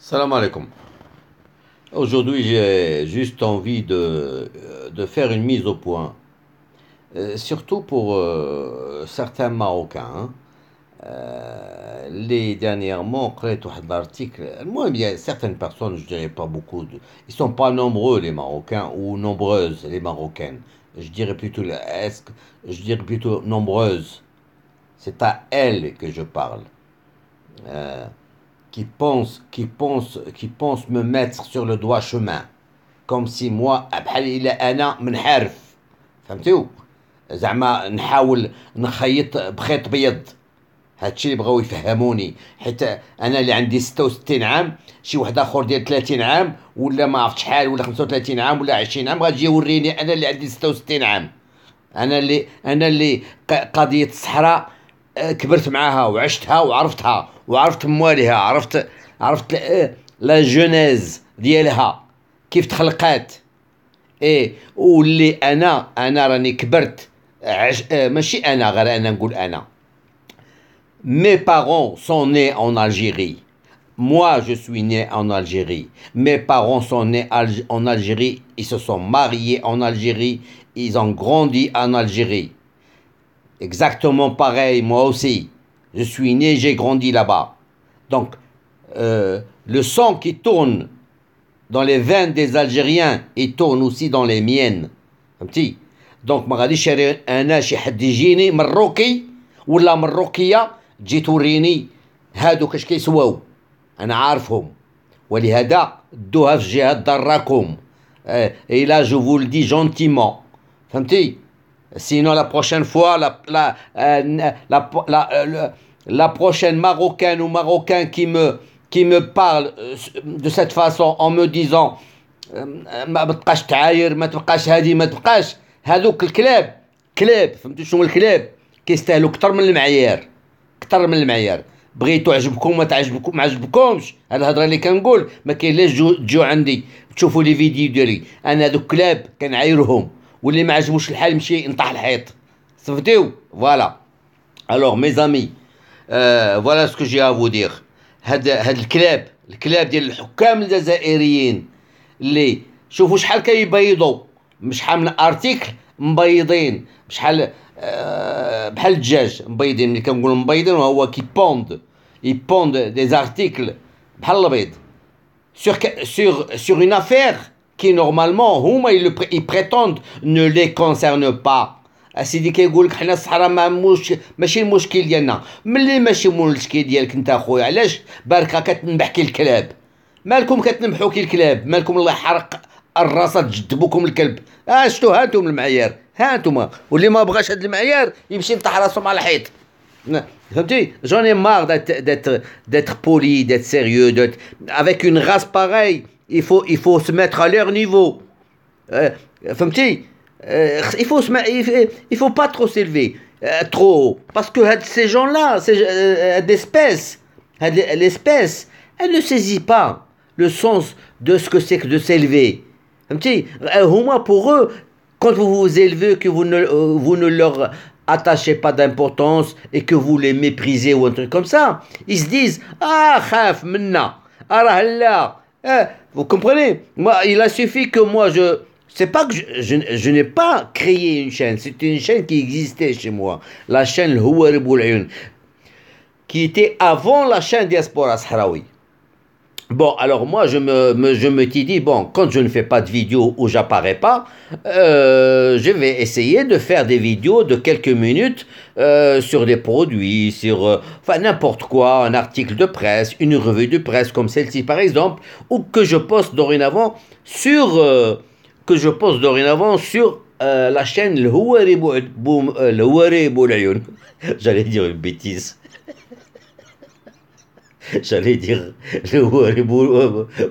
Salam alaikum. Aujourd'hui, j'ai juste envie de faire une mise au point, surtout pour certains Marocains. Les dernièrement, قريت واحد l'article. Moi, il y a certaines personnes, je dirais pas beaucoup, ils sont pas nombreux les Marocains ou nombreuses les Marocaines. Je dirais plutôt, je dirais plutôt nombreuses. C'est à elles que je parle. Euh, qui pensent me mettre sur le droit chemin. Comme si moi, بحال إلا أنا منحرف. فهمتوا؟ زعما نحاول نخيط بخيط بيض. هادشي اللي بغاو يفهموني، حيت انا اللي عندي 66 عام، شي واحد اخر ديال 30 عام ولا ما عرفت شحال، ولا 35 عام ولا 20 عام، غادي يوريني انا اللي عندي 66 عام. انا اللي قضيه الصحراء كبرت معاها وعشتها وعرفتها وعرفت مواليها، عرفت لا جونيز ديالها كيف تخلقات. ايه واللي انا راني كبرت ماشي انا غير انا نقول انا. Mes parents sont nés en Algérie. Moi, je suis né en Algérie. Mes parents sont nés en Algérie. Ils se sont mariés en Algérie. Ils ont grandi en Algérie. Exactement pareil, moi aussi. Je suis né, j'ai grandi là-bas. Donc, le sang qui tourne dans les veines des Algériens, il tourne aussi dans les miennes. فهمتي؟ دونك ما غاديش انا شي حد يجيني مروكي ولا مروكيه تجي توريني هادوك اش كيسواو. انا عارفهم، ولهذا دوها في جهه ضراكم. اي لا جو فو لدي جونتيمون. فهمتي؟ Sinon, la prochaine fois, la prochaine Marocaine ou Marocain qui me parle de cette façon en me disant ما تبقاش تعاير، ما تبقاش هادي، ما تبقاش هذوك الكلاب. كلاب، فهمتوا شنو الكلاب؟ كيستاهلوا كتر من المعيار، كتر من المعيار. بغيتو عجبكم ما عجبكمش، هاد الهضره اللي كنقول ما كاين لاش تجوا عندي تشوفوا لي فيديو ديالي. انا هذوك كلاب كنعايرهم، واللي ما عجبوش الحال يمشي ينطح الحيط. صفتيو فوالا. الوغ مي زامي، فوالا سكو جي ا فو دير. هاد الكلاب ديال الحكام الجزائريين اللي شوفوا شحال كيبيضوا، شحال من ارتيكل مبيضين، شحال بحال الدجاج مبيضين. ملي كنقولوا مبيضين وهو يبوند دي ارتيكل بحال البيض sur une affaire qui normalement هما ils prétendent ne les concerne pas. اسيدي كيقول لك حنا الصحراء ماشي المشكل ديالنا. ملي ماشي المشكل ديالك انت اخويا، علاش باركه كتنبح كي الكلاب؟ مالكم كتنبحوا كي الكلاب؟ مالكم الله يحرق الراسات جدبوكم الكلب؟ شتو هانتم المعيار، هانتم. واللي ما بغاش هاد المعيار يمشي يفتح راسهم على الحيط. فهمتي؟ J'en ai marre d'être poli, d'être sérieux, avec une race pareille, il faut se mettre à leur niveau. فهمتي؟ il faut pas trop s'élever trop haut, parce que ces gens-là, l'espèce, elle ne saisit pas le sens de ce que c'est que de s'élever. فهمتي؟ هما pour eux, quand vous vous élevez, que vous ne leur attachez pas d'importance et que vous les méprisez ou un truc comme ça, ils se disent khaf minna, là. Vous comprenez? Moi, il a suffi que moi c'est pas que je n'ai pas créé une chaîne, c'est une chaîne qui existait chez moi, la chaîne Houarib Oulayoun, qui était avant la chaîne Diaspora Sahraoui. Bon, alors moi, je me dis, bon, quand je ne fais pas de vidéo où j'apparais pas, je vais essayer de faire des vidéos de quelques minutes sur des produits, sur enfin n'importe quoi, un article de presse, une revue de presse comme celle-ci par exemple, ou que je poste dorénavant sur la chaîne Le Houarib Oulayoun. J'allais dire une bêtise. J'allais dire le Houarib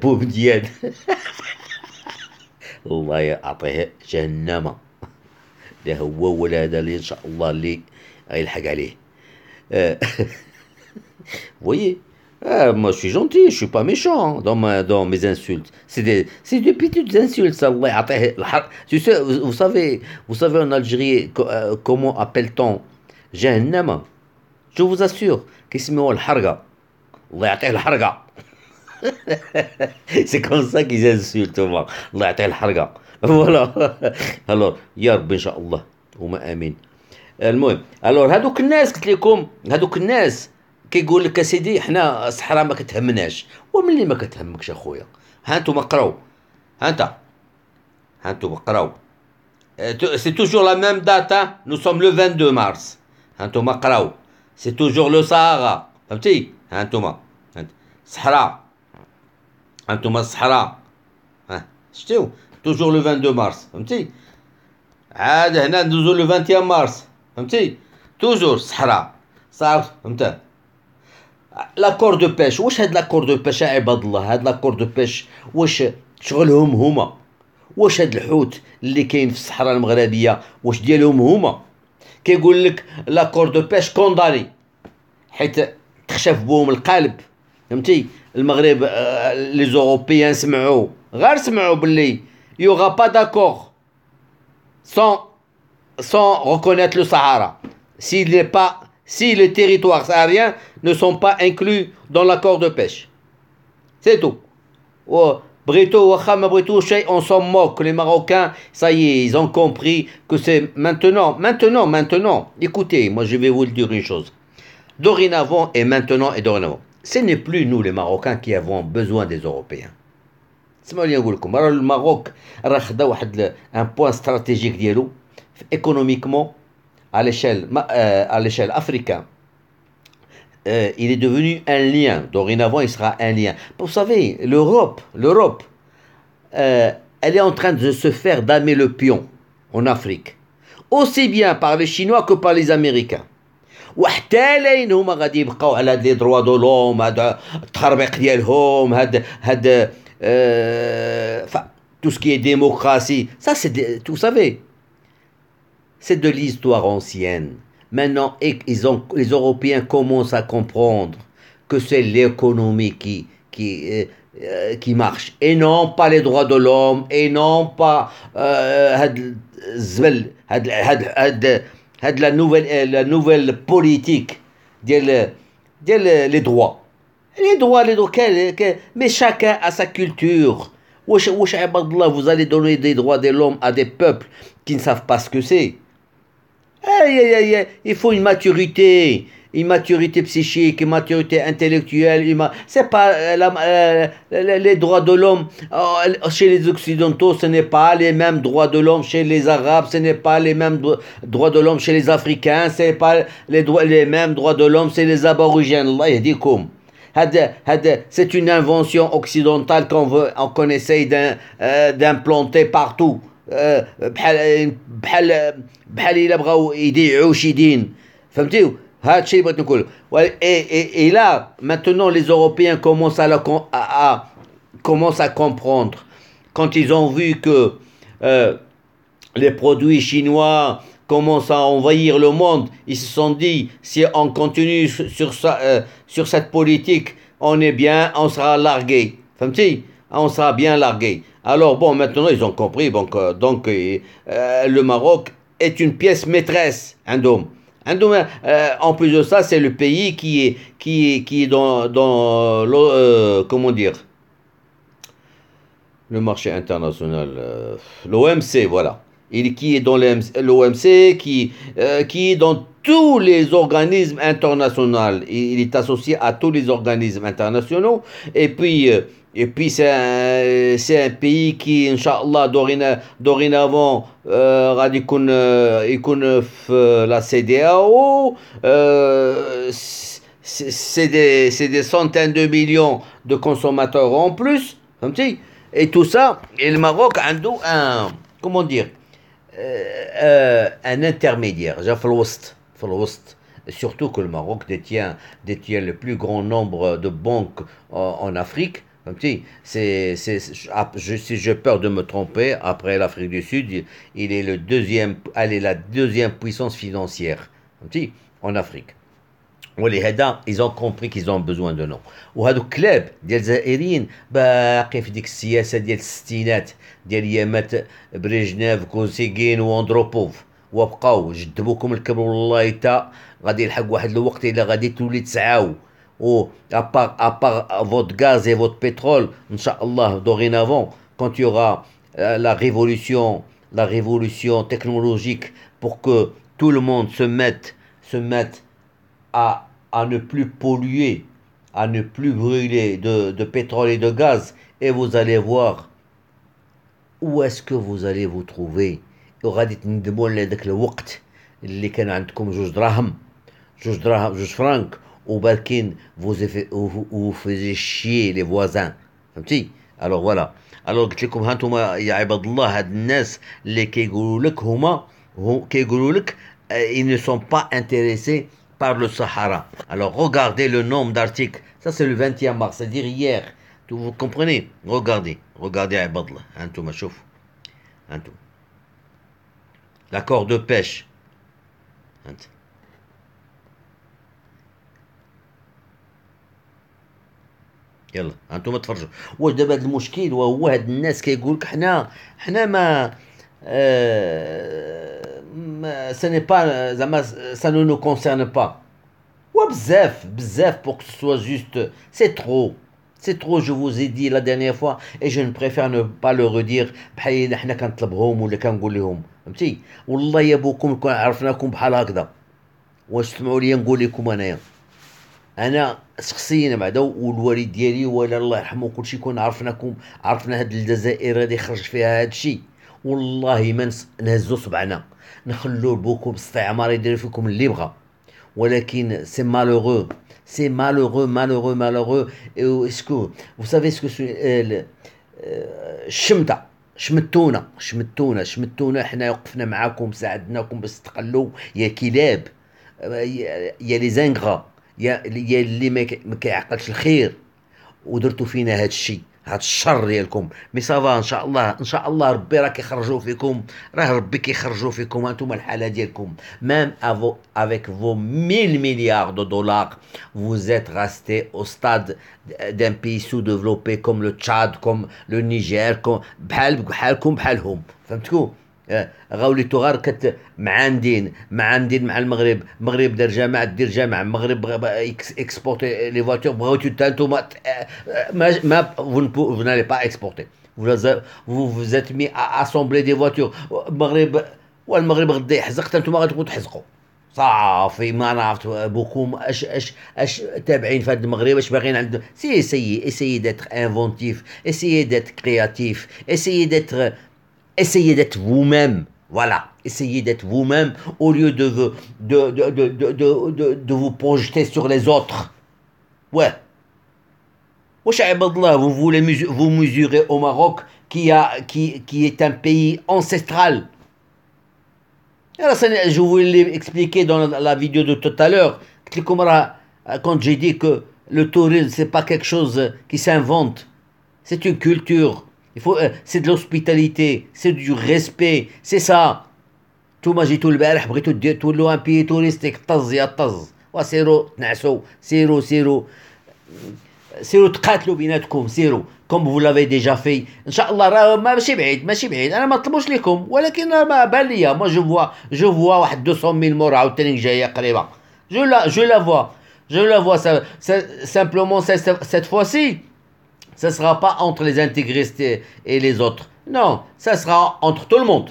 Boumdienne. الله يعطيه جهنم. ده هو ولا هذا اللي ان شاء الله اللي غيلحق عليه. Vous voyez, moi je suis gentil, je suis pas méchant dans mes insultes. C'est des petites insultes, ça. Allah يعطيه الحق. Tu sais, vous savez en Algérie comment appelle-t-on جهنم? Je vous assure, qu'ismou الحرقة. الله يعطيه الحرقة. C'est comme ça qu'ils insultent الله الله يعطيه الحرقة. فوالا. الور يا رب ان شاء الله وما امين. المهم الور هذوك الناس قلت لكم هذوك الناس كيقول لك اسيدي حنا الصحراء ما كتهمناش. وملي ما كتهمكش اخويا ها انتم قراو ها انت ها انتم قراو. C'est toujours la même date, hein? Nous sommes le 22 mars. هانتوما قراو. C'est toujours le Sahara. فهمتي؟ هانتوما صحراء. هانتوما الصحراء. ها شتيو؟ toujours le 22 mars. فهمتي؟ عاد هنا ندوزو le 21 mars. فهمتي؟ toujours صحراء. صافي فهمت؟ لاكور دو بيش. واش هاد لاكور دو بيش يا عباد الله؟ هاد لاكور دو بيش واش شغلهم هما؟ واش هاد الحوت اللي كاين في الصحراء المغربيه واش ديالهم هما؟ كيقول لك لاكور دو بيش كونداني حيت تخشف بهم القالب. فهمتي؟ المغرب لي زوروبيان سمعوا غير سمعوا باللي يوغا با داكور sans reconnaître le Sahara si les territoires sahariens ne sont pas inclus dans l'accord de pêche. C'est tout. Oh, Brito, on s'en moque. Les Marocains, ça y est, ils ont compris que c'est maintenant. Écoutez, moi je vais vous dire une chose. Dorénavant et maintenant et dorénavant, ce n'est plus nous les Marocains qui avons besoin des Européens. Le Maroc a un point stratégique ديالو économiquement à l'échelle africaine. Il est devenu un lien. Dorénavant, il sera un lien. Vous savez, l'Europe, elle est en train de se faire damer le pion en Afrique. Aussi bien par les Chinois que par les Américains. وحتى لين هما غادي يبقاو على هاد لي دروا دو لوم هاد التخربيق ديالهم هاد tout ce qui est démocratie, ça c'est, vous savez, c'est de l'histoire ancienne. Maintenant, les Européens commencent à comprendre que c'est l'économie qui marche, et non pas les droits de l'homme, et non pas la nouvelle politique les droits. Les droits, mais chacun a sa culture. Vous allez donner des droits de l'homme à des peuples qui ne savent pas ce que c'est. Il faut une maturité psychique, une maturité intellectuelle. C'est pas les droits de l'homme chez les Occidentaux, ce n'est pas les mêmes droits de l'homme chez les Arabes, ce n'est pas les mêmes droits de l'homme chez les Africains, ce n'est pas les mêmes droits de l'homme chez les Aborigènes. Allah yahdikum. C'est une invention occidentale qu'on essaye d'implanter partout. بحال الا بغاو يديعوا شي دين فهمتيو هذا الشيء بغيت نقول. Et là maintenant les Européens commencent à comprendre quand ils ont vu que les produits chinois commencent à envahir le monde. Ils se sont dit si on continue sur cette politique on sera largué. فهمتي on sera bien largué. Alors bon, maintenant ils ont compris, donc le Maroc est une pièce maîtresse, en plus de ça, c'est le pays qui est dans comment dire, le marché international, l'OMC, voilà. Qui est dans l'OMC, qui est dans tous les organismes internationaux. Il est associé à tous les organismes internationaux. Et puis c'est un pays qui, Inch'Allah, dorénavant, يكون في la CEDEAO. C'est des centaines de millions de consommateurs en plus. Et tout ça, et le Maroc a comment dire, un intermédiaire, في الوسط. Surtout que le Maroc détient le plus grand nombre de banques en Afrique. Si j'ai peur de me tromper, après l'Afrique du Sud, elle est la deuxième puissance financière en Afrique. ولهذا ils ont compris qu'ils ont besoin de nous. وهذو الكلاب ديال الجزائريين باقي في ديك السياسه ديال الستينات ديال ايامات بريجنيف كوسيغين واندروبوف وبقاو جدبوكم الكبر والله حتى غادي يلحق واحد الوقت الا غادي تولي تسعاو ou à part votre gaz et votre pétrole, Inch'Allah, dorénavant, quand il y aura la révolution technologique pour que tout le monde se mette à ne plus polluer, à ne plus brûler de pétrole et de gaz, et vous allez voir où est-ce que vous allez vous trouver. وغادي تندموا على ذاك الوقت اللي كان عندكم جوج فرانك وبالكين vous faisiez chier les voisins. فهمتي؟ alors voilà. alors قلت لكم ها انتم يا عباد الله هاد الناس اللي كيقولوا لك كيقولوا لك ils ne sont pas intéressés par le Sahara. Alors regardez le nombre d'articles. Ça c'est le 21 mars, c'est-à-dire hier. Vous comprenez? Regardez عباد الله. انتم شوف. انتم. L'accord de pêche. يلا انتم تفرجوا واش دابا هذا المشكل وهو هاد الناس كيقول لك حنا ما ça n'est pas زعما ça ne nous concerne pas بزاف pour que ce soit juste c'est trop je vous ai dit la dernière fois et je ne préfère ne pas le redire بحال حنا كنطلبهم ولا كنقول لهم فهمتي والله يا بوكم كون عرفناكم بحال هكذا واش تسمعوا لي نقول لكم انايا انا شخصيا بعدا والوالد ديالي ولا الله يرحمه كلشي كون عرفنا هاد الجزائر هادي خرج فيها هادشي والله ما نهزو صبعنا نخلو بوكم باستعمار يدير فيكم اللي بغا ولكن سي مالوغو malheureux est-ce que vous savez ce que c'est شمتونا حنا وقفنا معاكم ساعدناكم باش تقلوا يا كلاب يا لي زانغرا يا اللي ما كيعقلش الخير ودرتوا فينا هاد الشيء هاد الشر ديالكم مي صافا ان شاء الله ربي راه كيخرجوا فيكم ربي كيخرجوا فيكم انتم الحاله ديالكم ميم avec vos 1000 milliards de dollars vous êtes resté au stade d'un pays sous-développé comme le Tchad comme le Niger comme بحالكم بحالهم فهمتكم غاوليتو غير معاندين مع المغرب دير جامعه المغرب اكسبورتي لي فواتور بغاوتو نتوما ما vous n'allez pas exporter vous êtes mis à assembler des voitures والمغرب غدا يحزق حتى نتوما غتبقاو تحزقوا صافي ما عرفت بوكم اش تابعين في هذا المغرب اش باغيين عند essayez d'être inventif essayez d'être créatif essayez d'être vous-même, voilà. Essayez d'être vous-même au lieu de vous projeter sur les autres. Ouais. Wesh Ibadallah, vous voulez vous mesurer au Maroc qui est un pays ancestral. Alors, je voulais l'expliquer dans la vidéo de tout à l'heure. Quand j'ai dit que le tourisme, c'est pas quelque chose qui s'invente. C'est une culture. C'est de l'hospitalité, c'est du respect, c'est ça. نتوما جيتوا البارح بغيتوا تولوا ان بي توريستيك طز يا طز وسيروا تنعسوا سيروا تقاتلوا بيناتكم سيروا كوم فو لافي ديجا في ان شاء الله راه ماشي بعيد انا ما طلبوش لكم ولكن ما بان ليا ما جو فوا واحد 200,000 مور عاوتاني جايه قريبه جو لا فوا simplement cette fois-ci ça ne sera pas entre les intégristes et les autres. Non, ça sera entre tout le monde.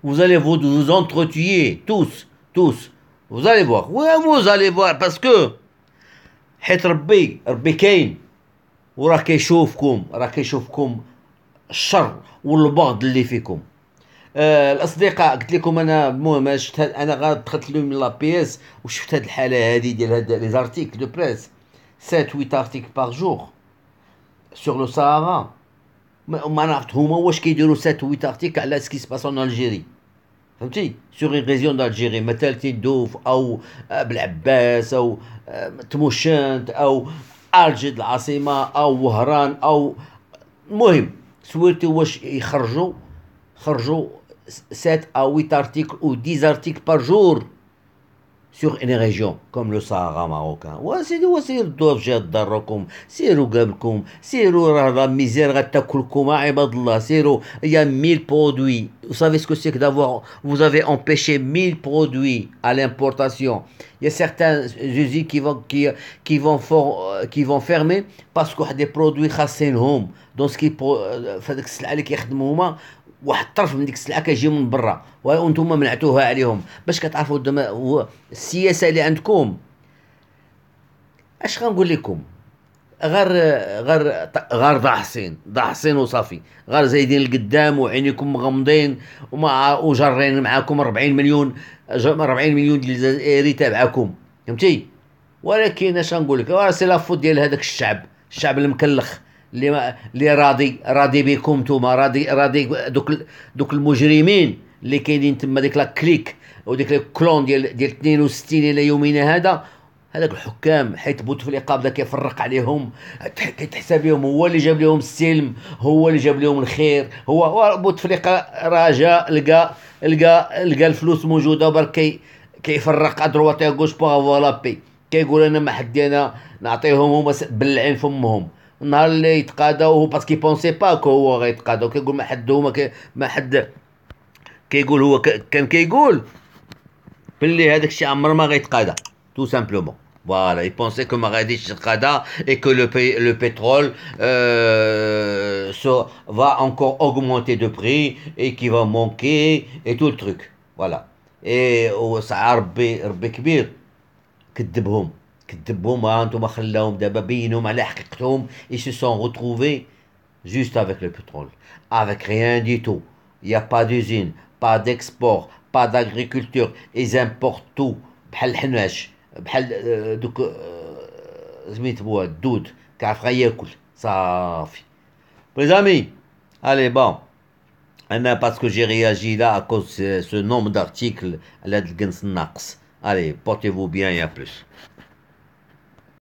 Vous allez vous entretuer, tous. Vous allez voir. Oui, vous allez voir, parce que حيت ربي كاين وراه كيشوفكم الشر والبغض اللي فيكم. الاصدقاء قلت لكم انا المهم انا دخلت لهم لا بي اس وشفت هذه الحاله هذه ديال هاد لي زارتيكل دو بريس 7-8 articles par jour sur le Sahara ما عرفت هما واش كيديروا 7-8 articles على ce qui se passe en Algérie فهمتي sur une région d'Algérie مثلا تندوف او بالعباس او تموشنت او الجد العاصمه او وهران او المهم سويرتي واش خرجوا 7 à 8 articles ou 10 articles par jour sur une région comme le Sahara marocain. وسيروا ردوها في جهة ضركم، سيروا قابلكم، سيروا راه ميزير غتاكلكم عباد الله، سيروا. Il y a 1000 produits. Vous savez ce que c'est que d'avoir, vous avez empêché 1000 produits à l'importation. Il y a certains usines qui vont fermer parce que des produits خاصينهم. Donc ce qui فهاديك السلعة اللي كيخدموا هما واحد الطرف من ديك السلعه كيجي من برا وانتم منعتوها عليهم باش كتعرفوا هو السياسه اللي عندكم. اش غنقول لكم؟ غير ضاحسين وصافي، غير زايدين القدام وعينيكم مغمضين وجرين معاكم 40 مليون ديال الجزائري تابعكم، فهمتي؟ ولكن اش غنقول لك، سي لافوت ديال هذاك الشعب المكلخ اللي راضي بكم نتوما، راضي دوك المجرمين اللي كاينين تما، ديك لا كليك وديك الكلون ديال 62 الى يومنا هذاك الحكام حيت بوتفليقه بدا كيفرق عليهم، تحسب بهم هو اللي جاب لهم السلم، هو اللي جاب لهم الخير. هو بوتفليقه راه جا لقى الفلوس موجوده وبرك كيفرق ادروات غوش بوغ افوار لا بي. كيقول انا ما حدي انا نعطيهم هما بلعين فمهم. النهار اللي يتقاداو هو باسكو يبونسي با كو هو غيتقاداو، كيقول ما حد كيقول هو كان كيقول باللي هذاك الشيء عمر ما غيتقادا tout simplement. Voilà, ils pensaient que Marrakech Shirkada et que le pétrole va encore augmenter de prix et qu'il va manquer et tout le truc. Voilà. Et ربي كبير كذبهم انتم خلاهم دابا بينهم على حقيقتهم. Ils se sont retrouvés juste avec le pétrole, avec rien du tout. Il n'y a pas d'usine, pas d'export, pas d'agriculture. Ils importent tout بحال الحناش، بحال دوك سميت بوها الدود كيعرف غير ياكل صافي. Les amis, allez bon, انا باسكو جي réagi là à cause ce nombre d'articles على هاد القنص الناقص. Allez, portez-vous bien et à plus.